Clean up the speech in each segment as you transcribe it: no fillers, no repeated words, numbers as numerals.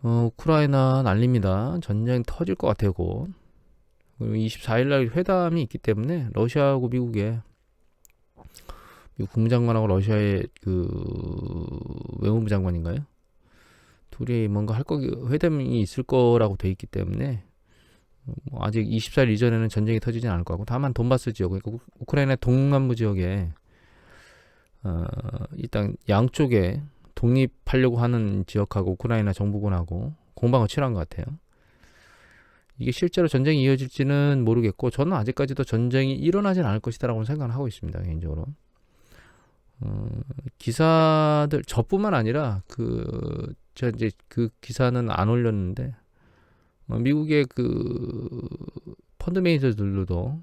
우크라이나 난립니다. 전쟁 터질 것 같아요, 곧. 그리고 24일 날 회담이 있기 때문에 러시아하고 미국의 미국 국무장관하고 러시아의 그 외무부 장관인가요? 둘이 뭔가 할 거, 회담이 있을 거라고 돼 있기 때문에 뭐 아직 24일 이전에는 전쟁이 터지진 않을 거고, 다만 돈바스 지역, 그러니까 우크라이나 동남부 지역에 일단 양쪽에 독립하려고 하는 지역하고 우크라이나 정부군하고 공방을 치러한 것 같아요. 이게 실제로 전쟁이 이어질지는 모르겠고, 저는 아직까지도 전쟁이 일어나진 않을 것이다라고 생각을 하고 있습니다, 개인적으로. 기사들 저뿐만 아니라 제가 이제 그 기사는 안 올렸는데, 미국의 그 펀드 매니저들도,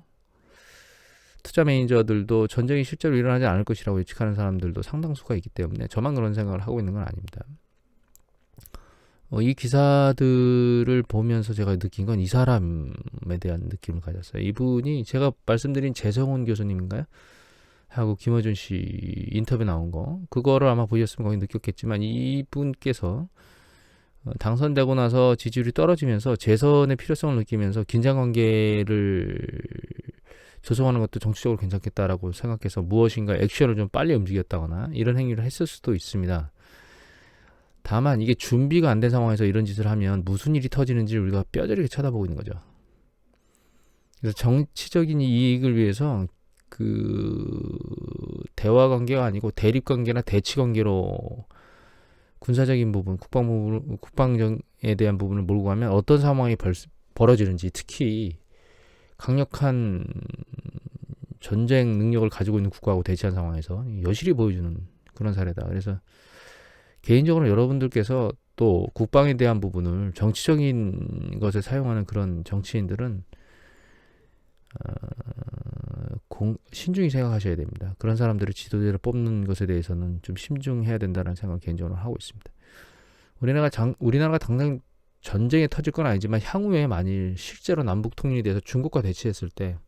투자 매니저들도 전쟁이 실제로 일어나지 않을 것이라고 예측하는 사람들도 상당수가 있기 때문에 저만 그런 생각을 하고 있는 건 아닙니다. 이 기사들을 보면서 제가 느낀 건 이 사람에 대한 느낌을 가졌어요. 이분이 제가 말씀드린 재성훈 교수님인가요? 하고 김어준 씨 인터뷰 나온 거, 그거를 아마 보셨으면 거기 느꼈겠지만, 이분께서 당선되고 나서 지지율이 떨어지면서 재선의 필요성을 느끼면서 긴장관계를 조성하는 것도 정치적으로 괜찮겠다라고 생각해서 무엇인가 액션을 좀 빨리 움직였다거나 이런 행위를 했을 수도 있습니다. 다만 이게 준비가 안 된 상황에서 이런 짓을 하면 무슨 일이 터지는지 우리가 뼈저리게 쳐다보고 있는 거죠. 그래서 정치적인 이익을 위해서 대화 관계가 아니고 대립 관계나 대치 관계로 군사적인 부분, 국방에 대한 부분을 몰고 가면 어떤 상황이 벌어지는지, 특히 강력한 전쟁 능력을 가지고 있는 국가하고 대치한 상황에서 여실히 보여주는 그런 사례다. 그래서 개인적으로 여러분들께서 또 국방에 대한 부분을 정치적인 것에 사용하는 그런 정치인들은 신중히 생각하셔야 됩니다. 그런 사람들을 지도자를 뽑는 것에 대해서는 좀 신중해야 된다는 생각을 개인적으로 하고 있습니다. 우리나라가 당장 전쟁이 터질 건 아니지만 향후에 만일 실제로 남북 통일에 대해서 중국과 대치했을 때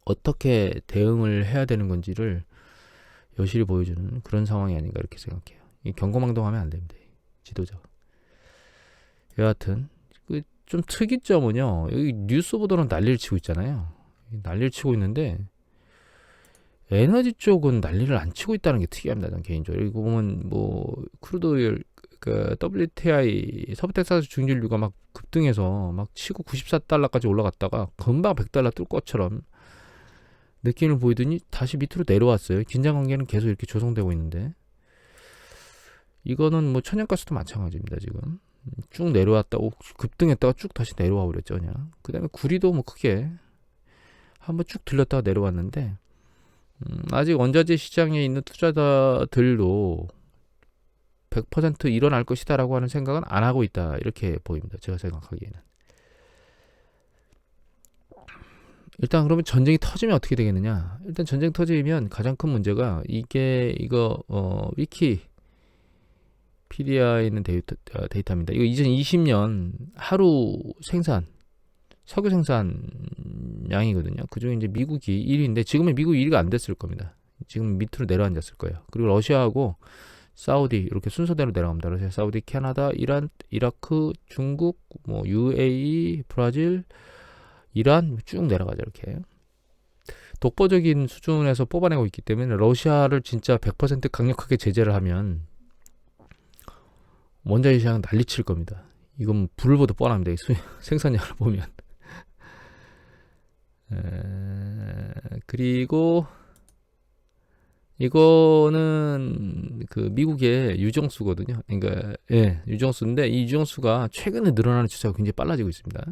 어떻게 대응을 해야 되는 건지를 여실히 보여주는 그런 상황이 아닌가 이렇게 생각해요. 경거망동하면 안 됩니다, 지도자가. 여하튼 좀 특이점은요, 여기 뉴스 보도는 난리를 치고 있잖아요. 난리를 치고 있는데 에너지 쪽은 난리를 안 치고 있다는 게 특이합니다, 저는 개인적으로. 이거 보면 뭐 크루드 오일, WTI 서부 텍사스 중진류가 막 급등해서 막 치고 94달러까지 올라갔다가 금방 100달러 뜰 것처럼 느낌을 보이더니 다시 밑으로 내려왔어요. 긴장 관계는 계속 이렇게 조성되고 있는데, 이거는 뭐 천연가스도 마찬가지입니다. 지금 쭉 내려왔다고 급등했다가 쭉 다시 내려와 버렸죠, 그냥. 그 다음에 구리도 뭐 크게 한번 쭉 들렸다가 내려왔는데, 아직 원자재 시장에 있는 투자자들도 100% 일어날 것이다라고 하는 생각은 안 하고 있다, 이렇게 보입니다, 제가 생각하기에는. 일단 그러면 전쟁이 터지면 어떻게 되겠느냐? 일단 전쟁 터지면 가장 큰 문제가 위키피디아에 있는 데이터입니다. 이거 2020년 하루 석유 생산 양이거든요. 그중에 이제 미국이 1위인데 지금은 미국이 1위가 안 됐을 겁니다. 지금 밑으로 내려앉았을 거예요. 그리고 러시아하고 사우디 이렇게 순서대로 내려갑니다. 러시아, 사우디, 캐나다, 이란, 이라크, 중국, 뭐 UAE, 브라질, 이란 쭉 내려가죠. 이렇게 독보적인 수준에서 뽑아내고 있기 때문에 러시아를 진짜 100% 강력하게 제재를 하면 원자재 시장 난리칠 겁니다. 이건 불을 보듯 뻔합니다. 생산량을 보면. 그리고 이거는 미국의 유정수거든요. 그러니까 유정수인데, 이 유정수가 최근에 늘어나는 추세가 굉장히 빨라지고 있습니다.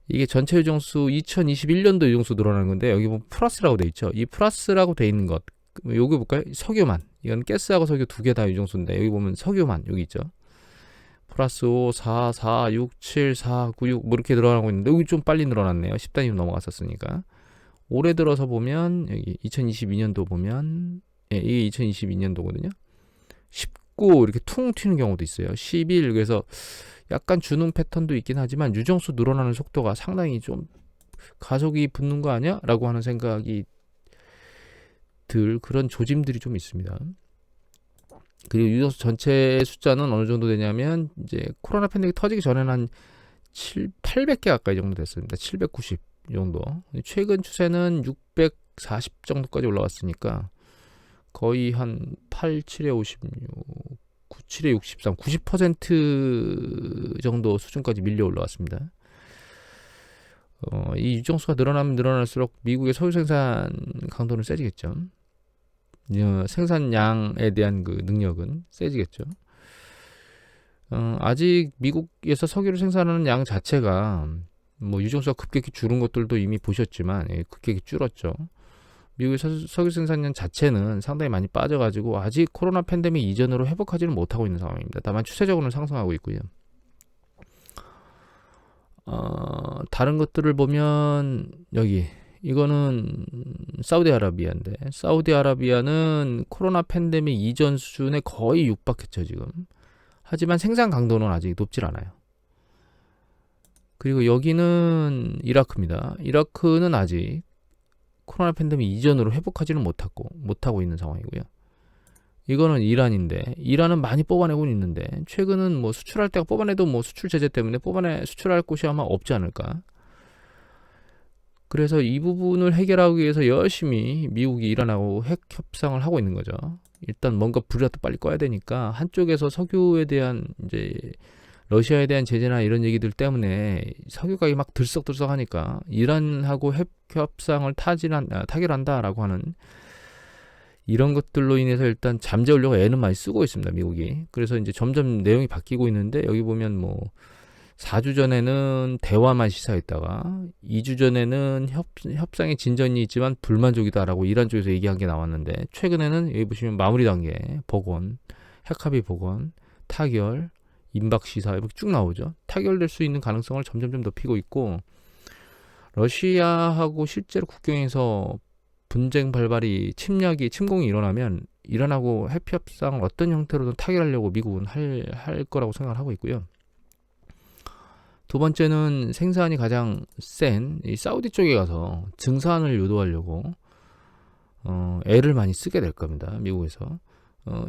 이게 전체 유정수 2021년도 유정수 늘어나는 건데, 여기 보면 플러스라고 돼 있죠. 이 플러스라고 돼 있는 것, 여기 볼까요? 석유만. 이건 가스하고 석유 두 개 다 유정수인데, 여기 보면 석유만 여기 있죠. 플러스 5, 4, 4, 6, 7, 4, 9, 6 뭐 이렇게 늘어나고 있는데, 여기 좀 빨리 늘어났네요. 10단위 넘어갔었으니까. 올해 들어서 보면 여기 2022년도 보면 이게 2022년도거든요. 19 이렇게 퉁 튀는 경우도 있어요. 11. 그래서 약간 주는 패턴도 있긴 하지만 유정수 늘어나는 속도가 상당히 좀 가속이 붙는 거 아니야? 라고 하는 생각이 들 그런 조짐들이 좀 있습니다. 그리고 유정수 전체 숫자는 어느 정도 되냐면 이제 코로나 팬데믹 터지기 전에는 한 800개 가까이 정도 됐습니다. 790 정도. 최근 추세는 640 정도까지 올라왔으니까 거의 한 8, 7에 56, 9, 7에 63, 90% 정도 수준까지 밀려 올라왔습니다. 이 유정수가 늘어나면 늘어날수록 미국의 석유 생산 강도는 세지겠죠. 생산량에 대한 그 능력은 세지겠죠. 아직 미국에서 석유를 생산하는 양 자체가 뭐 유정수가 급격히 줄은 것들도 이미 보셨지만 급격히 줄었죠. 미국의 석유 생산량 자체는 상당히 많이 빠져가지고 아직 코로나 팬데믹 이전으로 회복하지는 못하고 있는 상황입니다. 다만 추세적으로는 상승하고 있고요. 다른 것들을 보면 여기 이거는 사우디아라비아인데 사우디아라비아는 코로나 팬데믹 이전 수준에 거의 육박했죠 지금. 하지만 생산 강도는 아직 높질 않아요. 그리고 여기는 이라크입니다. 이라크는 아직 코로나 팬데믹 이전으로 회복하지는 못하고 있는 상황이고요. 이거는 이란인데 이란은 많이 뽑아내고 있는데 최근은 뭐 수출할 때가 뽑아내도 뭐 수출 제재 때문에 수출할 곳이 아마 없지 않을까. 그래서 이 부분을 해결하기 위해서 열심히 미국이 이란하고 핵 협상을 하고 있는 거죠. 일단 뭔가 불이라도 빨리 꺼야 되니까 한쪽에서 석유에 대한 이제 러시아에 대한 제재나 이런 얘기들 때문에 석유 가격이 막 들썩들썩하니까 이란하고 핵 협상을 타결한다라고 하는 이런 것들로 인해서 일단 잠재우려고 애는 많이 쓰고 있습니다, 미국이. 그래서 이제 점점 내용이 바뀌고 있는데 여기 보면 뭐 4주 전에는 대화만 시사했다가 2주 전에는 협상의 진전이 있지만 불만족이다라고 이란 쪽에서 얘기한 게 나왔는데 최근에는 여기 보시면 마무리 단계, 복원, 핵합의 복원, 타결, 임박 시사 이렇게 쭉 나오죠. 타결될 수 있는 가능성을 점점점 높이고 있고 러시아하고 실제로 국경에서 분쟁 발발이 침공이 일어나면 이란하고 핵 협상을 어떤 형태로든 타결하려고 미국은 할 거라고 생각을 하고 있고요. 두 번째는 생산이 가장 센 이 사우디 쪽에 가서 증산을 유도하려고 애를 많이 쓰게 될 겁니다. 미국에서.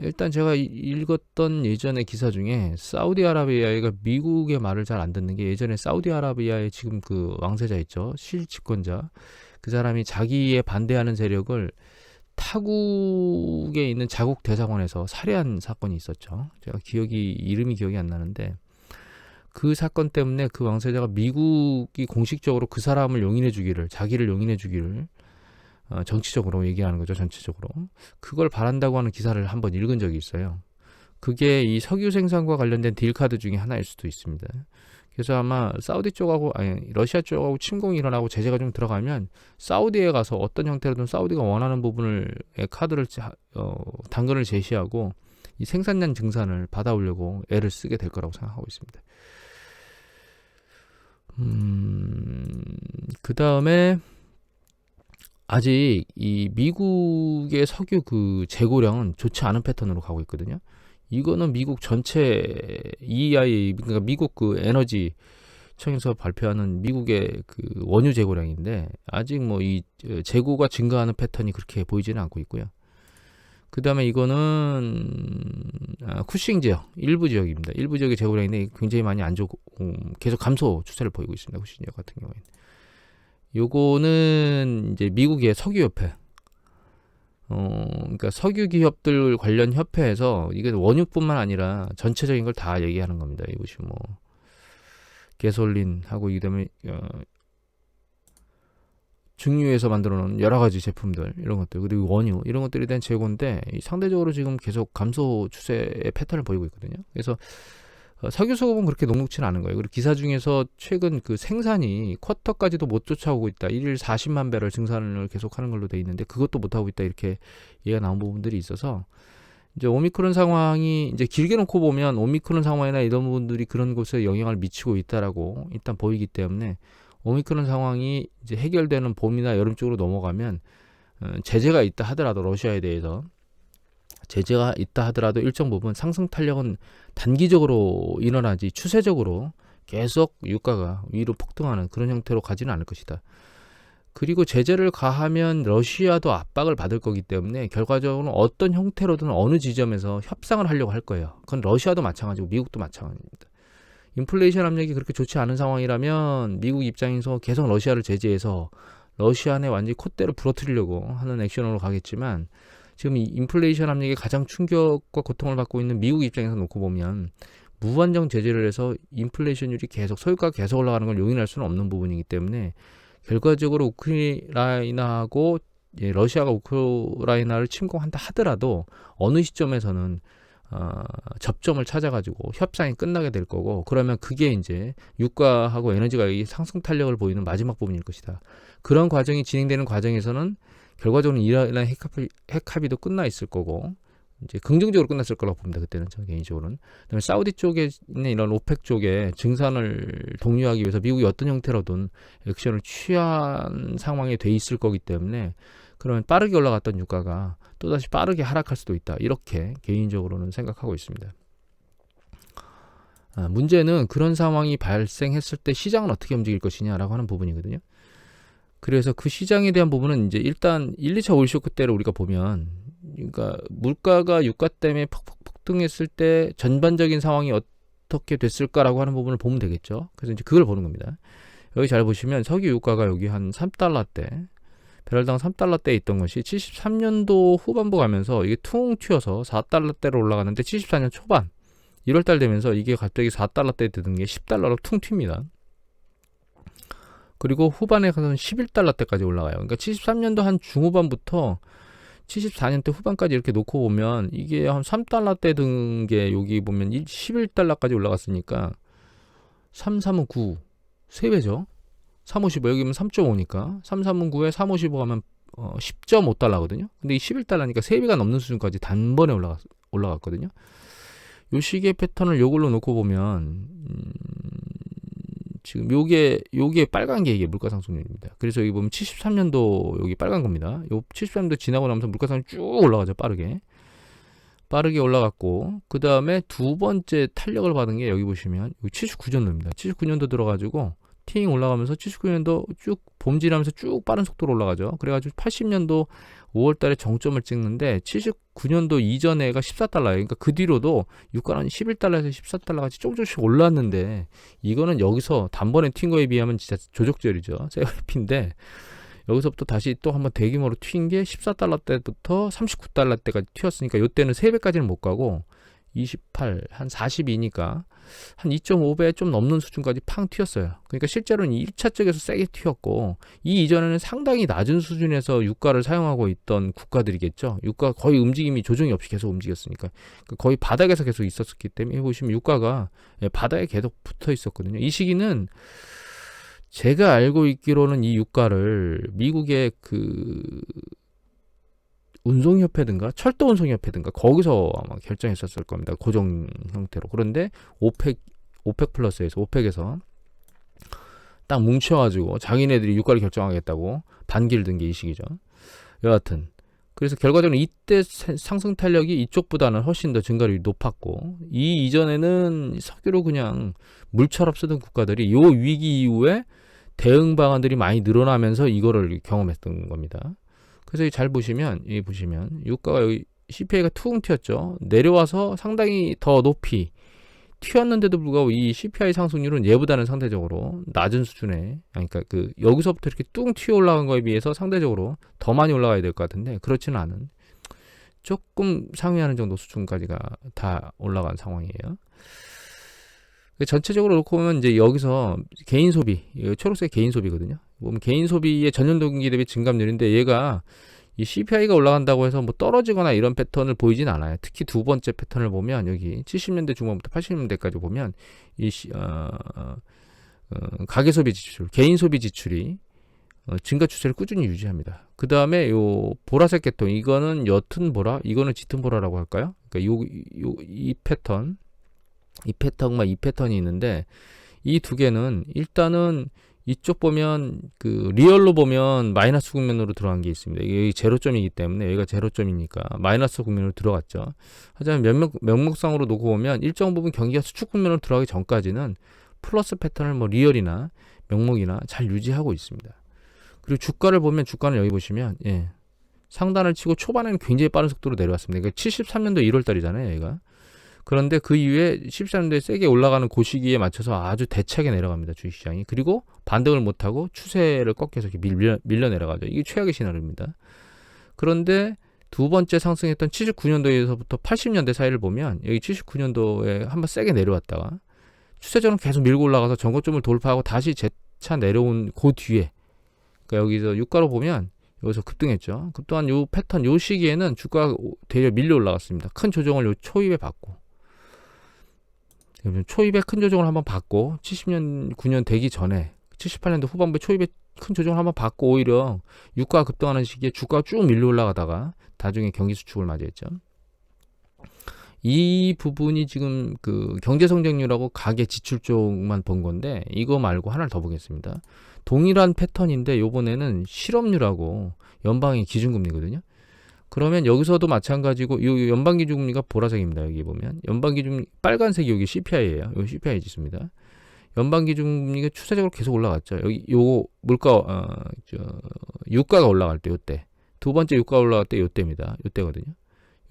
일단 제가 읽었던 예전의 기사 중에 사우디아라비아가 미국의 말을 잘 안 듣는 게 예전에 사우디아라비아의 지금 그 왕세자 있죠. 실집권자. 그 사람이 자기에 반대하는 세력을 타국에 있는 자국 대사관에서 살해한 사건이 있었죠. 제가 이름이 기억이 안 나는데 그 사건 때문에 그 왕세자가 미국이 공식적으로 그 사람을 자기를 용인해 주기를 정치적으로 얘기하는 거죠. 전체적으로. 그걸 바란다고 하는 기사를 한번 읽은 적이 있어요. 그게 이 석유 생산과 관련된 딜카드 중에 하나일 수도 있습니다. 그래서 아마 러시아 쪽하고 침공이 일어나고 제재가 좀 들어가면 사우디에 가서 어떤 형태로든 사우디가 원하는 부분을 카드를 당근을 제시하고 이 생산량 증산을 받아오려고 애를 쓰게 될 거라고 생각하고 있습니다. 그 다음에 아직 이 미국의 석유 그 재고량은 좋지 않은 패턴으로 가고 있거든요. 이거는 미국 전체 EIA 그러니까 미국 그 에너지 청에서 발표하는 미국의 그 원유 재고량인데 아직 뭐 이 재고가 증가하는 패턴이 그렇게 보이지는 않고 있고요. 그 다음에 이거는 쿠싱 지역 일부 지역입니다. 일부 지역의 재고량인데 굉장히 많이 안 좋고 계속 감소 추세를 보이고 있습니다. 쿠싱 지역 같은 경우에는. 요거는 이제 미국의 석유협회 그러니까 석유 기업들 관련 협회에서 이게 원유뿐만 아니라 전체적인 걸 다 얘기하는 겁니다. 이 보시면 뭐 가솔린하고 이다음에 증류에서 만들어 놓은 여러 가지 제품들 이런 것들 그리고 원유 이런 것들에 대한 재고인데 상대적으로 지금 계속 감소 추세의 패턴을 보이고 있거든요. 그래서 석유 수급은 그렇게 녹록치는 않은 거예요. 그리고 기사 중에서 최근 그 생산이 쿼터까지도 못 쫓아오고 있다. 1일 40만 배럴 증산을 계속하는 걸로 돼 있는데 그것도 못 하고 있다. 이렇게 얘기가 나온 부분들이 있어서 이제 오미크론 상황이 이제 길게 놓고 보면 오미크론 상황이나 이런 부분들이 그런 곳에 영향을 미치고 있다라고 일단 보이기 때문에 오미크론 상황이 이제 해결되는 봄이나 여름 쪽으로 넘어가면 제재가 있다 하더라도 러시아에 대해서 제재가 있다 하더라도 일정 부분 상승 탄력은 단기적으로 일어나지 추세적으로 계속 유가가 위로 폭등하는 그런 형태로 가지는 않을 것이다. 그리고 제재를 가하면 러시아도 압박을 받을 거기 때문에 결과적으로 어떤 형태로든 어느 지점에서 협상을 하려고 할 거예요. 그건 러시아도 마찬가지고 미국도 마찬가지입니다. 인플레이션 압력이 그렇게 좋지 않은 상황이라면 미국 입장에서 계속 러시아를 제재해서 러시아에 완전히 콧대를 부러뜨리려고 하는 액션으로 가겠지만, 지금 이 인플레이션 압력에 가장 충격과 고통을 받고 있는 미국 입장에서 놓고 보면 무한정 제재를 해서 인플레이션율이 계속, 소유가가 계속 올라가는 걸 용인할 수는 없는 부분이기 때문에 결과적으로 우크라이나하고 러시아가 우크라이나를 침공한다 하더라도 어느 시점에서는 접점을 찾아가지고 협상이 끝나게 될 거고, 그러면 그게 이제 유가하고 에너지 가격이 상승 탄력을 보이는 마지막 부분일 것이다. 그런 과정이 진행되는 과정에서는 결과적으로 이란 핵 합의도 끝나 있을 거고, 이제 긍정적으로 끝났을 거라고 봅니다. 그때는 저는 개인적으로는. 그다음에 사우디 쪽에 있는 이런 오펙 쪽에 증산을 독려하기 위해서 미국이 어떤 형태로든 액션을 취한 상황에 돼 있을 거기 때문에, 그러면 빠르게 올라갔던 유가가 또다시 빠르게 하락할 수도 있다. 이렇게 개인적으로는 생각하고 있습니다. 문제는 그런 상황이 발생했을 때 시장은 어떻게 움직일 것이냐라고 하는 부분이거든요. 그래서 그 시장에 대한 부분은 이제 일단 1, 2차 오일 쇼크 때를 우리가 보면, 그러니까 물가가 유가 때문에 퍽퍽 폭등했을 때 전반적인 상황이 어떻게 됐을까라고 하는 부분을 보면 되겠죠. 그래서 이제 그걸 보는 겁니다. 여기 잘 보시면 석유 유가가 여기 한 3달러대, 배럴당 3달러대에 있던 것이 73년도 후반부 가면서 이게 퉁 튀어서 4달러대로 올라가는데, 74년 초반 1월달 되면서 이게 갑자기 4달러대에 드는 게 10달러로 퉁 튑니다. 그리고 후반에 가서는 11달러대까지 올라가요. 그러니까 73년도 한 중후반부터 74년대 후반까지 이렇게 놓고 보면 이게 한 3달러대 든 게 여기 보면 11달러까지 올라갔으니까 3, 3은 9, 3배죠. 3, 55, 여기면 3.5니까 3, 3은 9에 3, 55 하면 10.5달러거든요. 근데 이 11달러니까 3배가 넘는 수준까지 단번에 올라갔거든요. 요 시기의 패턴을 요걸로 놓고 보면 지금 요게 빨간 게 이게 물가상승률입니다. 그래서 여기 보면 73년도 여기 빨간 겁니다. 요 73년도 지나고 나면서 물가상승이 쭉 올라가죠. 빠르게 올라갔고, 그 다음에 두 번째 탄력을 받은 게 여기 보시면 79년도입니다. 79년도 들어가지고 팅 올라가면서 79년도 쭉 봄질하면서 쭉 빠른 속도로 올라가죠. 그래가지고 80년도 5월달에 정점을 찍는데 79년도 이전에가 14달러예요. 그러니까 그 뒤로도 유가는 11달러에서 14달러까지 조금씩 올랐는데, 이거는 여기서 단번에 튄 거에 비하면 진짜 조적절이죠. 세월핀데 여기서부터 다시 또 한번 대규모로 튄 게 14달러 때부터 39달러 때까지 튀었으니까 이때는 3배까지는 못 가고 28, 한 42니까 한 2.5배 좀 넘는 수준까지 팡 튀었어요. 그러니까 실제로는 1차 쪽에서 세게 튀었고, 이 이전에는 상당히 낮은 수준에서 유가를 사용하고 있던 국가들이겠죠. 유가 거의 움직임이 조정이 없이 계속 움직였으니까 거의 바닥에서 계속 있었기 때문에 보시면 유가가 바닥에 계속 붙어 있었거든요. 이 시기는 제가 알고 있기로는 이 유가를 미국의 그 운송협회든가 철도운송협회든가 거기서 아마 결정했었을 겁니다. 고정 형태로. 그런데 오펙 플러스에서 오펙에서 딱 뭉쳐가지고 자기네들이 유가를 결정하겠다고 반기를 든 게 이 시기죠. 여하튼 그래서 결과적으로 이때 상승 탄력이 이쪽보다는 훨씬 더 증가율이 높았고, 이 이전에는 석유로 그냥 물처럼 쓰던 국가들이 요 위기 이후에 대응 방안들이 많이 늘어나면서 이거를 경험했던 겁니다. 그래서 잘 보시면, 여기 보시면 유가가 여기 CPI가 퉁 튀었죠. 내려와서 상당히 더 높이 튀었는데도 불구하고 이 CPI 상승률은 얘보다는 상대적으로 낮은 수준에, 그러니까 그 여기서부터 이렇게 뚱 튀어 올라간 거에 비해서 상대적으로 더 많이 올라가야 될 것 같은데 그렇지는 않은, 조금 상회하는 정도 수준까지가 다 올라간 상황이에요. 전체적으로 놓고 보면 이제 여기서 개인 소비, 초록색 개인 소비거든요. 보면 개인 소비의 전년도 동기 대비 증감률인데, 얘가 이 CPI가 올라간다고 해서 뭐 떨어지거나 이런 패턴을 보이진 않아요. 특히 두 번째 패턴을 보면 여기 70년대 중반부터 80년대까지 보면 이 가계 소비 지출, 개인 소비 지출이 증가 추세를 꾸준히 유지합니다. 그 다음에 요 보라색 계통, 이거는 옅은 보라, 이거는 짙은 보라라고 할까요? 그러니까 이 패턴이 있는데, 이 두 개는 일단은 이쪽 보면 그 리얼로 보면 마이너스 국면으로 들어간 게 있습니다. 이게 제로점이기 때문에 여기가 제로점이니까 마이너스 국면으로 들어갔죠. 하지만 명목상으로 놓고 보면 일정 부분 경기가 수축 국면으로 들어가기 전까지는 플러스 패턴을 뭐 리얼이나 명목이나 잘 유지하고 있습니다. 그리고 주가를 보면 주가는 여기 보시면 상단을 치고 초반에는 굉장히 빠른 속도로 내려왔습니다. 그러니까 73년도 1월 달이잖아요, 여기가. 그런데 그 이후에 13년도에 세게 올라가는 그 시기에 맞춰서 아주 대차게 내려갑니다, 주식시장이. 그리고 반등을 못하고 추세를 꺾여서 이렇게 밀려 내려가죠. 이게 최악의 시나리오입니다. 그런데 두 번째 상승했던 79년도에서부터 80년대 사이를 보면 여기 79년도에 한번 세게 내려왔다가 추세적으로 계속 밀고 올라가서 전고점을 돌파하고 다시 재차 내려온 그 뒤에, 그러니까 여기서 유가로 보면 여기서 급등했죠. 급등한 요 패턴, 요 시기에는 주가가 되려 밀려 올라갔습니다. 큰 조정을 요 초입에 받고, 초입에 큰 조정을 한번 받고 70년 9년 되기 전에 78년도 후반부에 초입에 큰 조정을 한번 받고 오히려 유가가 급등하는 시기에 주가가 쭉 밀려 올라가다가 나중에 경기 수축을 맞이했죠. 이 부분이 지금 그 경제 성장률하고 가계 지출 쪽만 본 건데, 이거 말고 하나를 더 보겠습니다. 동일한 패턴인데 요번에는 실업률하고 연방의 기준금리거든요. 그러면 여기서도 마찬가지고 이 연방기준금리가 보라색입니다. 여기 보면 연방기준 빨간색이 여기 CPI예요. 여기 CPI 지수입니다. 연방기준금리가 추세적으로 계속 올라갔죠. 여기 요 물가 유가가 올라갈 때 요때, 두 번째 유가 올라갈 때 요때입니다. 요때거든요.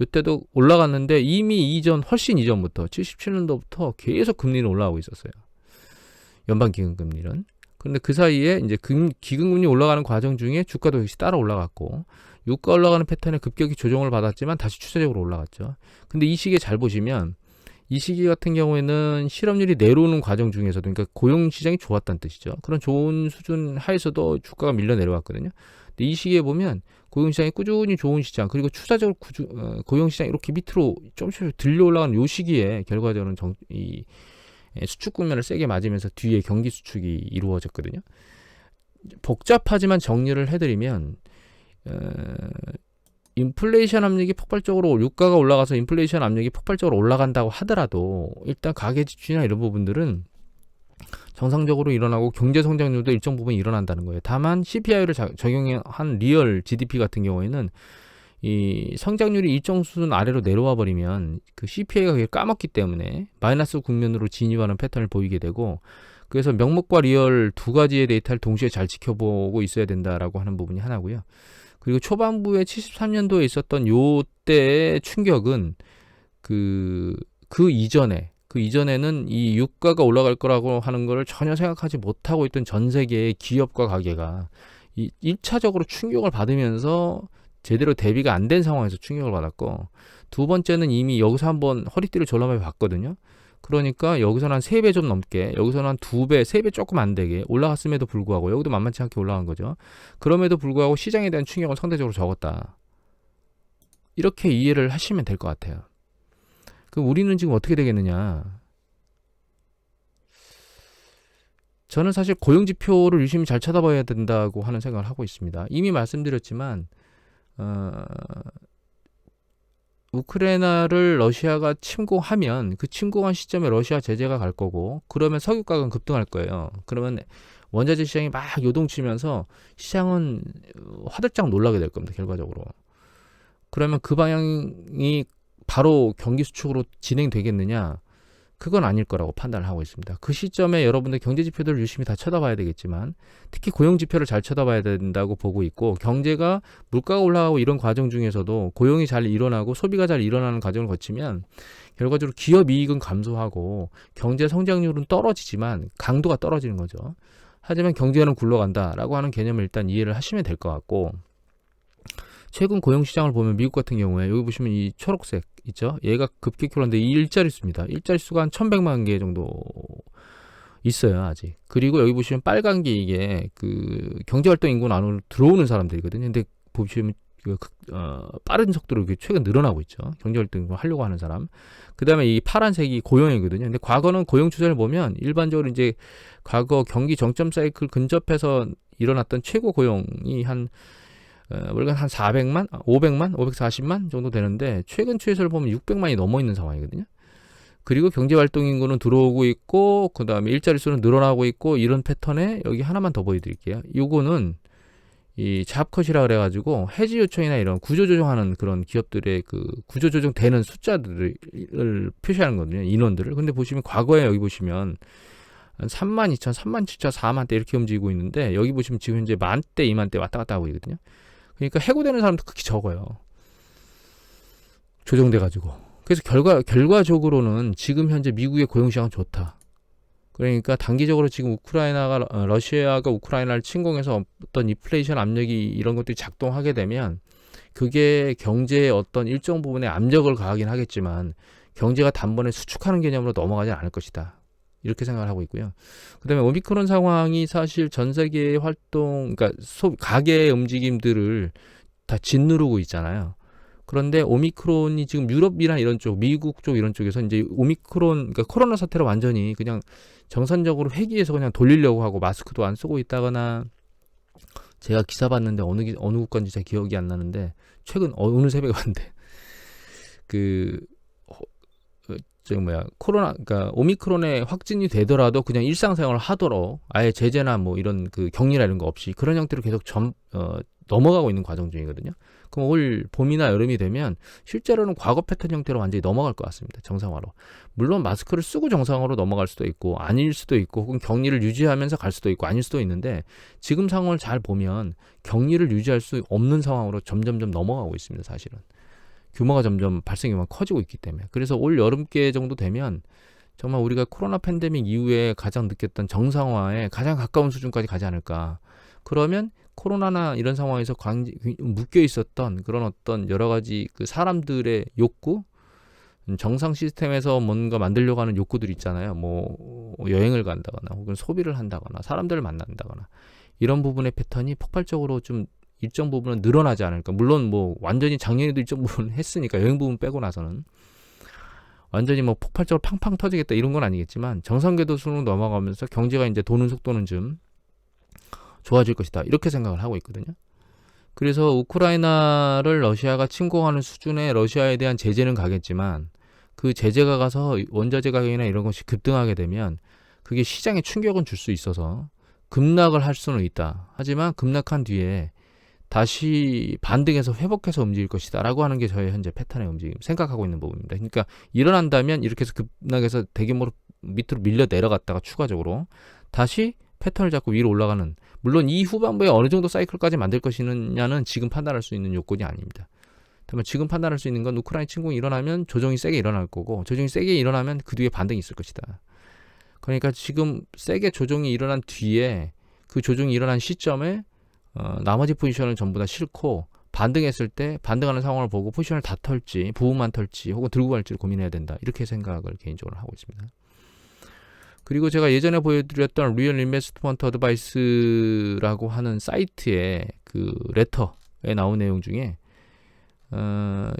요때도 올라갔는데 이미 훨씬 이전부터 77년도부터 계속 금리는 올라가고 있었어요. 연방기준금리는. 그런데 그 사이에 이제 기준금리 올라가는 과정 중에 주가도 역시 따라 올라갔고, 유가 올라가는 패턴에 급격히 조정을 받았지만 다시 추세적으로 올라갔죠. 근데 이 시기에 잘 보시면 이 시기 같은 경우에는 실업률이 내려오는 과정 중에서도, 그러니까 고용시장이 좋았다는 뜻이죠. 그런 좋은 수준 하에서도 주가가 밀려 내려왔거든요. 근데 이 시기에 보면 고용시장이 꾸준히 좋은 시장, 그리고 추세적으로 고용시장이 이렇게 밑으로 조금씩 들려 올라가는 요 시기에 결과적으로는 수축 국면을 세게 맞으면서 뒤에 경기 수축이 이루어졌거든요. 복잡하지만 정리를 해드리면 인플레이션 압력이 폭발적으로, 유가가 올라가서 인플레이션 압력이 폭발적으로 올라간다고 하더라도 일단 가계 지출이나 이런 부분들은 정상적으로 일어나고 경제 성장률도 일정 부분 일어난다는 거예요. 다만 CPI를 적용한 리얼 GDP 같은 경우에는 이 성장률이 일정 수준 아래로 내려와 버리면 그 CPI가 까먹기 때문에 마이너스 국면으로 진입하는 패턴을 보이게 되고, 그래서 명목과 리얼 두 가지의 데이터를 동시에 잘 지켜보고 있어야 된다라고 하는 부분이 하나고요. 그리고 초반부에 73년도에 있었던 요때의 충격은 그 이전에는 이 유가가 올라갈 거라고 하는 걸 전혀 생각하지 못하고 있던 전 세계의 기업과 가게가 1차적으로 충격을 받으면서 제대로 대비가 안 된 상황에서 충격을 받았고, 두 번째는 이미 여기서 한번 허리띠를 졸라매고 봤거든요. 그러니까 여기서는 한 3배 좀 넘게, 여기서는 한 2배, 3배 조금 안 되게 올라갔음에도 불구하고 여기도 만만치 않게 올라간 거죠. 그럼에도 불구하고 시장에 대한 충격은 상대적으로 적었다. 이렇게 이해를 하시면 될 것 같아요. 그럼 우리는 지금 어떻게 되겠느냐? 저는 사실 고용지표를 유심히 잘 쳐다봐야 된다고 하는 생각을 하고 있습니다. 이미 말씀드렸지만 우크라이나를 러시아가 침공하면 그 침공한 시점에 러시아 제재가 갈 거고, 그러면 석유가가 급등할 거예요. 그러면 원자재 시장이 막 요동치면서 시장은 화들짝 놀라게 될 겁니다, 결과적으로. 그러면 그 방향이 바로 경기 수축으로 진행되겠느냐? 그건 아닐 거라고 판단을 하고 있습니다. 그 시점에 여러분들 경제 지표들을 유심히 다 쳐다봐야 되겠지만, 특히 고용 지표를 잘 쳐다봐야 된다고 보고 있고, 경제가 물가가 올라가고 이런 과정 중에서도 고용이 잘 일어나고 소비가 잘 일어나는 과정을 거치면 결과적으로 기업 이익은 감소하고 경제 성장률은 떨어지지만 강도가 떨어지는 거죠. 하지만 경제는 굴러간다라고 하는 개념을 일단 이해를 하시면 될 것 같고, 최근 고용시장을 보면 미국 같은 경우에 여기 보시면 이 초록색 있죠? 얘가 급격히 올랐는데 이 일자리수입니다. 일자리수가 한 1100만 개 정도 있어요, 아직. 그리고 여기 보시면 빨간 게 이게 그 경제활동 인구 안으로 들어오는 사람들이거든요. 근데 보시면 빠른 속도로 최근 늘어나고 있죠. 경제활동 인구 하려고 하는 사람. 그 다음에 이 파란색이 고용이거든요. 근데 과거는 고용 추세를 보면 일반적으로 이제 과거 경기 정점 사이클 근접해서 일어났던 최고 고용이 월간 한 400만, 500만, 540만 정도 되는데 최근 추세를 보면 600만이 넘어 있는 상황이거든요. 그리고 경제활동 인구는 들어오고 있고, 그 다음에 일자리 수는 늘어나고 있고, 이런 패턴에 여기 하나만 더 보여드릴게요. 요거는 이 잡컷이라 그래가지고 해지 요청이나 이런 구조조정하는 그런 기업들의 그 구조조정 되는 숫자들을 표시하는 거거든요, 인원들을. 근데 보시면 과거에 여기 보시면 한 32,000, 37,000, 4만대 이렇게 움직이고 있는데 여기 보시면 지금 현재 10,000대, 2만대 왔다 갔다 하고 있거든요. 그러니까 해고되는 사람도 극히 적어요. 조정돼가지고. 그래서 결과적으로는 지금 현재 미국의 고용시장은 좋다. 그러니까 단기적으로 지금 러시아가 우크라이나를 침공해서 어떤 인플레이션 압력이 이런 것들이 작동하게 되면 그게 경제의 어떤 일정 부분에 압력을 가하긴 하겠지만 경제가 단번에 수축하는 개념으로 넘어가지 않을 것이다. 이렇게 생각을 하고 있고요. 그 다음에 오미크론 상황이 사실 전 세계의 그러니까 가계의 움직임들을 다 짓누르고 있잖아요. 그런데 오미크론이 지금 유럽이나 이런 쪽, 미국 쪽 이런 쪽에서 이제 그러니까 코로나 사태를 완전히 그냥 정상적으로 회귀해서 그냥 돌리려고 하고 마스크도 안 쓰고 있다거나 제가 기사 봤는데 어느 국가인지 잘 기억이 안 나는데 최근 어느 새벽에 봤는데 그러니까 오미크론에 확진이 되더라도 그냥 일상생활을 하도록 아예 제재나 뭐 이런 그 격리나 이런 거 없이 그런 형태로 계속 넘어가고 있는 과정 중이거든요. 그럼 올 봄이나 여름이 되면 실제로는 과거 패턴 형태로 완전히 넘어갈 것 같습니다. 정상화로. 물론 마스크를 쓰고 정상화로 넘어갈 수도 있고 아닐 수도 있고 혹은 격리를 유지하면서 갈 수도 있고 아닐 수도 있는데 지금 상황을 잘 보면 격리를 유지할 수 없는 상황으로 점점점 넘어가고 있습니다. 사실은. 규모가 점점 발생 규모가 커지고 있기 때문에. 그래서 올 여름께 정도 되면 정말 우리가 코로나 팬데믹 이후에 가장 느꼈던 정상화에 가장 가까운 수준까지 가지 않을까. 그러면 코로나나 이런 상황에서 묶여 있었던 그런 어떤 여러 가지 그 사람들의 욕구, 정상 시스템에서 뭔가 만들려고 하는 욕구들 있잖아요. 뭐 여행을 간다거나 혹은 소비를 한다거나 사람들을 만난다거나 이런 부분의 패턴이 폭발적으로 좀 일정 부분은 늘어나지 않을까. 물론 뭐 완전히 작년에도 일정 부분 했으니까 여행 부분 빼고 나서는 완전히 뭐 폭발적으로 팡팡 터지겠다 이런 건 아니겠지만 정상궤도 수준으로 넘어가면서 경제가 이제 도는 속도는 좀 좋아질 것이다. 이렇게 생각을 하고 있거든요. 그래서 우크라이나를 러시아가 침공하는 수준의 러시아에 대한 제재는 가겠지만 그 제재가 가서 원자재 가격이나 이런 것이 급등하게 되면 그게 시장에 충격은 줄 수 있어서 급락을 할 수는 있다. 하지만 급락한 뒤에 다시 반등해서 회복해서 움직일 것이다 라고 하는 게 저의 현재 패턴의 움직임 생각하고 있는 부분입니다. 그러니까 일어난다면 이렇게 해서 급락해서 대규모로 밑으로 밀려 내려갔다가 추가적으로 다시 패턴을 잡고 위로 올라가는, 물론 이 후반부에 어느 정도 사이클까지 만들 것이냐는 지금 판단할 수 있는 요건이 아닙니다. 다만 지금 판단할 수 있는 건 우크라이나 침공이 일어나면 조정이 세게 일어날 거고 조정이 세게 일어나면 그 뒤에 반등이 있을 것이다. 그러니까 지금 세게 조정이 일어난 뒤에 그 조정이 일어난 시점에 나머지 포지션을 전부 다 싣고 반등했을 때 반등하는 상황을 보고 포지션을 다 털지 부분만 털지 혹은 들고 갈지를 고민해야 된다. 이렇게 생각을 개인적으로 하고 있습니다. 그리고 제가 예전에 보여드렸던 Real Investment Advice라고 하는 사이트의 그 레터에 나온 내용 중에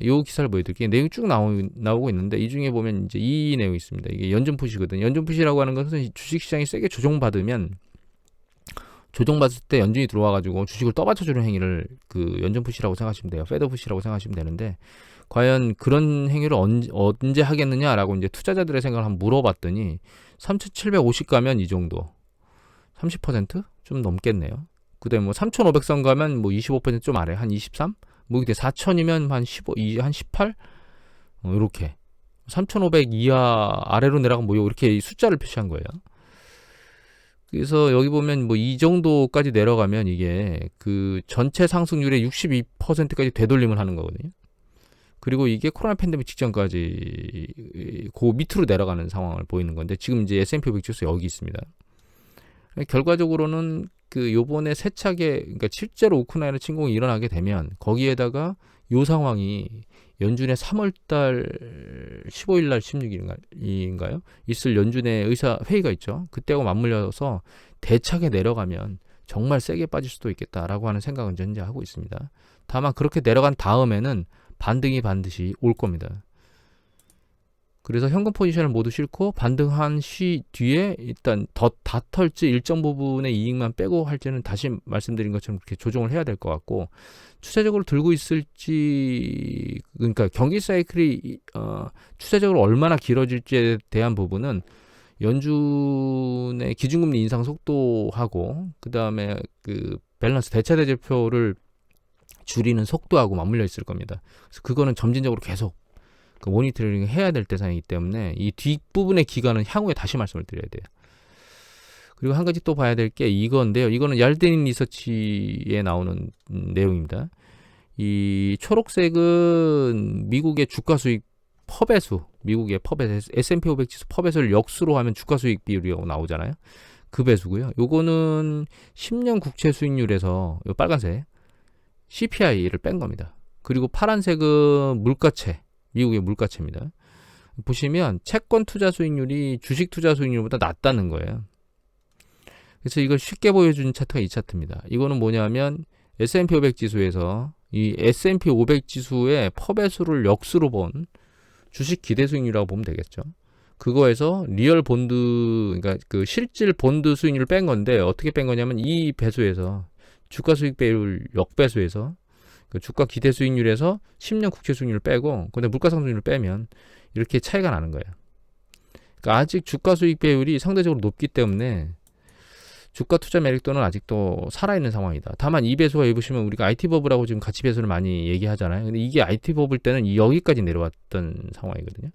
요 기사를 보여드릴게요. 내용이 쭉 나오고 있는데 이 중에 보면 이제 이 내용이 있습니다. 이게 연준푸시거든요. 연준푸시라고 하는 것은 주식시장이 세게 조정받으면 조정받을 때 연준이 들어와가지고 주식을 떠받쳐주는 행위를 그 연준푸시라고 생각하시면 돼요. 패드푸시라고 생각하시면 되는데 과연 그런 행위를 언제 하겠느냐라고 이제 투자자들의 생각을 한번 물어봤더니 3,750 가면 이 정도 30% 좀 넘겠네요. 그다음에 뭐 3,500선 가면 뭐 25%좀 아래 한 23? 뭐 이게 4,000이면 한 15, 한 18? 이렇게 3,500 이하 아래로 내려가면 뭐 이렇게 숫자를 표시한 거예요. 그래서 여기 보면 뭐 이 정도까지 내려가면 이게 그 전체 상승률의 62%까지 되돌림을 하는 거거든요. 그리고 이게 코로나 팬데믹 직전까지 그 밑으로 내려가는 상황을 보이는 건데 지금 이제 S&P 500 지수 여기 있습니다. 결과적으로는 그 요번에 세차게 그러니까 실제로 우크라이나 침공이 일어나게 되면 거기에다가 요 상황이 연준의 3월달 15일날 16일인가요? 있을 연준의 의사 회의가 있죠. 그때하고 맞물려서 대차게 내려가면 정말 세게 빠질 수도 있겠다라고 하는 생각은 현재 하고 있습니다. 다만 그렇게 내려간 다음에는 반등이 반드시 올 겁니다. 그래서 현금 포지션을 모두 싣고 반등한 뒤에 일단 다 털지 일정 부분의 이익만 빼고 할지는 다시 말씀드린 것처럼 그렇게 조정을 해야 될 것 같고 추세적으로 들고 있을지 그러니까 경기 사이클이 추세적으로 얼마나 길어질지에 대한 부분은 연준의 기준금리 인상 속도하고 그 다음에 그 밸런스 대차 대조표를 줄이는 속도하고 맞물려 있을 겁니다. 그래서 그거는 점진적으로 계속 그 모니터링 해야 될 대상이기 때문에 이 뒷부분의 기간은 향후에 다시 말씀을 드려야 돼요. 그리고 한 가지 또 봐야 될 게 이건데요. 이거는 yarden 리서치에 나오는 내용입니다. 이 초록색은 미국의 주가 수익 퍼배수, 미국의 퍼배수, S&P 500 지수 퍼배수를 역수로 하면 주가 수익 비율이라고 나오잖아요. 그 배수고요. 요거는 10년 국채 수익률에서 요 빨간색 CPI를 뺀 겁니다. 그리고 파란색은 물가채, 미국의 물가채입니다. 보시면 채권 투자 수익률이 주식 투자 수익률보다 낮다는 거예요. 그래서 이걸 쉽게 보여준 차트가 이 차트입니다. 이거는 뭐냐면 S&P 500 지수에서 이 S&P 500 지수의 퍼배수를 역수로 본 주식 기대 수익률이라고 보면 되겠죠. 그거에서 리얼 본드, 그러니까 그 실질 본드 수익률을 뺀 건데 어떻게 뺀 거냐면 이 배수에서 주가 수익 배율 역배수에서 그 주가 기대 수익률에서 10년 국채 수익률을 빼고 근데 물가 상승률을 빼면 이렇게 차이가 나는 거예요. 그러니까 아직 주가 수익 배율이 상대적으로 높기 때문에 주가 투자 매력도는 아직도 살아있는 상황이다. 다만 이 배수가 여기 보시면 우리가 IT 버블하고 지금 같이 배수를 많이 얘기하잖아요. 근데 이게 IT 버블 때는 여기까지 내려왔던 상황이거든요.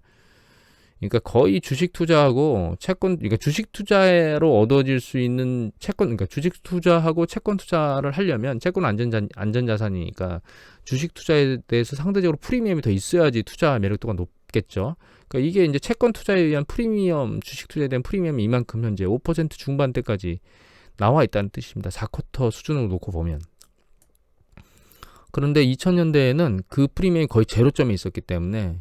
그러니까 거의 주식 투자하고 채권, 그러니까 주식 투자로 얻어질 수 있는 채권, 그러니까 주식 투자하고 채권 투자를 하려면 채권은 안전자산이니까 주식 투자에 대해서 상대적으로 프리미엄이 더 있어야지 투자 매력도가 높겠죠. 그러니까 이게 이제 채권 투자에 의한 프리미엄, 주식 투자에 대한 프리미엄이 이만큼 현재 5% 중반대까지 나와 있다는 뜻입니다. 4쿼터 수준으로 놓고 보면. 그런데 2000년대에는 그 프리미엄이 거의 제로점에 있었기 때문에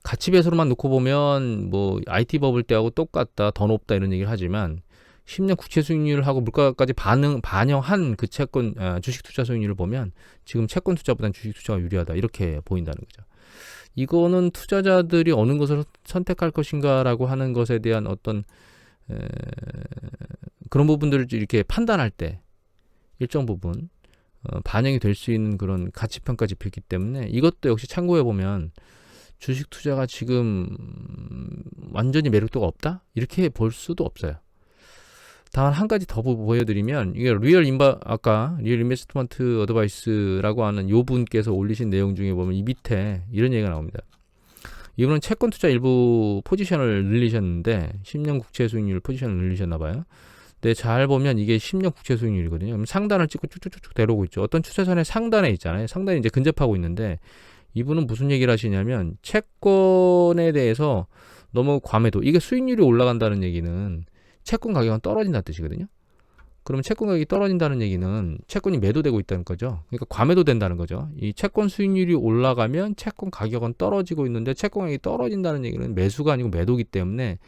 가치 배수로만 놓고 보면 뭐 IT 버블 때하고 똑같다, 더 높다 이런 얘기를 하지만 10년 국채 수익률하고 물가까지 반영한 그 채권 주식 투자 수익률을 보면 지금 채권 투자보다는 주식 투자가 유리하다 이렇게 보인다는 거죠. 이거는 투자자들이 어느 것을 선택할 것인가라고 하는 것에 대한 어떤 그런 부분들을 이렇게 판단할 때 일정 부분 반영이 될 수 있는 그런 가치평가 지표이기 때문에 이것도 역시 참고해 보면 주식 투자가 지금 완전히 매력도가 없다? 이렇게 볼 수도 없어요. 다만 한 가지 더 보여드리면 이게 아까 리얼 인베스트먼트 어드바이스라고 하는 요 분께서 올리신 내용 중에 보면 이 밑에 이런 얘기가 나옵니다. 이분은 채권 투자 일부 포지션을 늘리셨는데 10년 국채 수익률 포지션을 늘리셨나 봐요. 근데 잘 보면 이게 10년 국채 수익률이거든요. 그럼 상단을 찍고 쭉쭉쭉 내려오고 있죠. 어떤 추세선의 상단에 있잖아요. 상단이 이제 근접하고 있는데 이분은 무슨 얘기를 하시냐면 채권에 대해서 너무 과매도, 이게 수익률이 올라간다는 얘기는 채권 가격은 떨어진다는 뜻이거든요. 그러면 채권 가격이 떨어진다는 얘기는 채권이 매도되고 있다는 거죠. 그러니까 과매도 된다는 거죠. 이 채권 수익률이 올라가면 채권 가격은 떨어지고 있는데 채권 가격이 떨어진다는 얘기는 매수가 아니고 매도기 때문에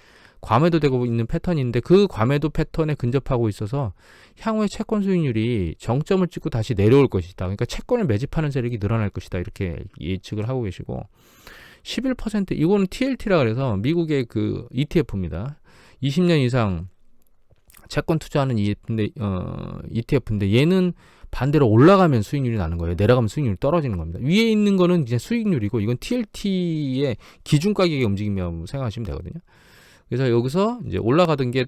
과매도되고 있는 패턴인데 그 과매도 패턴에 근접하고 있어서 향후에 채권 수익률이 정점을 찍고 다시 내려올 것이다. 그러니까 채권을 매집하는 세력이 늘어날 것이다. 이렇게 예측을 하고 계시고 11% 이거는 TLT라 그래서 미국의 그 ETF입니다. 20년 이상 채권 투자하는 ETF인데 얘는 반대로 올라가면 수익률이 나는 거예요. 내려가면 수익률이 떨어지는 겁니다. 위에 있는 거는 이제 수익률이고 이건 TLT의 기준 가격의 움직임이라고 생각하시면 되거든요. 그래서 여기서 이제 올라가던 게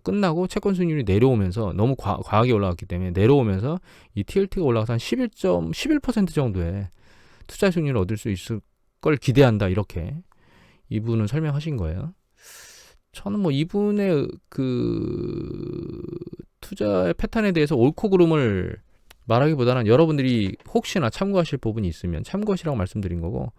끝나고 채권 수익률이 내려오면서 너무 과하게 올라갔기 때문에 내려오면서 이 TLT가 올라가서 한 11% 정도의 투자 수익률을 얻을 수 있을 걸 기대한다. 이렇게 이분은 설명하신 거예요. 저는 뭐 이분의 그 투자의 패턴에 대해서 옳고 그름을 말하기보다는 여러분들이 혹시나 참고하실 부분이 있으면 참고하시라고 말씀드린 거고,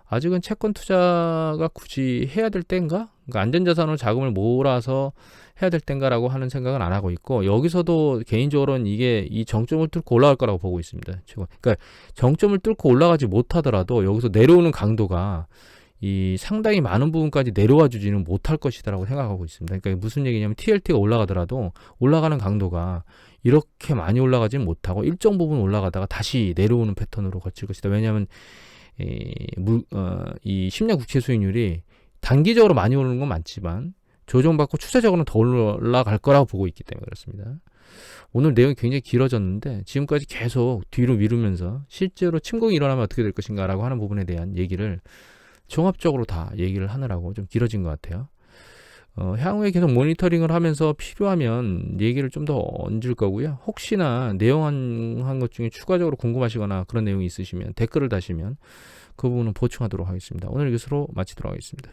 아직은 채권 투자가 굳이 해야 될 때인가? 그러니까 안전자산으로 자금을 몰아서 해야 될 때인가라고 하는 생각은 안 하고 있고, 여기서도 개인적으로는 이게 이 정점을 뚫고 올라갈 거라고 보고 있습니다. 그러니까 정점을 뚫고 올라가지 못하더라도 여기서 내려오는 강도가 이 상당히 많은 부분까지 내려와 주지는 못할 것이다라고 생각하고 있습니다. 그러니까 무슨 얘기냐면 TLT가 올라가더라도 올라가는 강도가 이렇게 많이 올라가지는 못하고 일정 부분 올라가다가 다시 내려오는 패턴으로 거칠 것이다. 왜냐하면 이 10년 국채 수익률이 단기적으로 많이 오르는 건 많지만 조정받고 추세적으로는 더 올라갈 거라고 보고 있기 때문에 그렇습니다. 오늘 내용이 굉장히 길어졌는데 지금까지 계속 뒤로 미루면서 실제로 침공이 일어나면 어떻게 될 것인가 라고 하는 부분에 대한 얘기를 종합적으로 다 얘기를 하느라고 좀 길어진 것 같아요. 향후에 계속 모니터링을 하면서 필요하면 얘기를 좀 더 얹을 거고요. 혹시나 내용한 것 중에 추가적으로 궁금하시거나 그런 내용이 있으시면 댓글을 다시면 그 부분은 보충하도록 하겠습니다. 오늘 이것으로 마치도록 하겠습니다.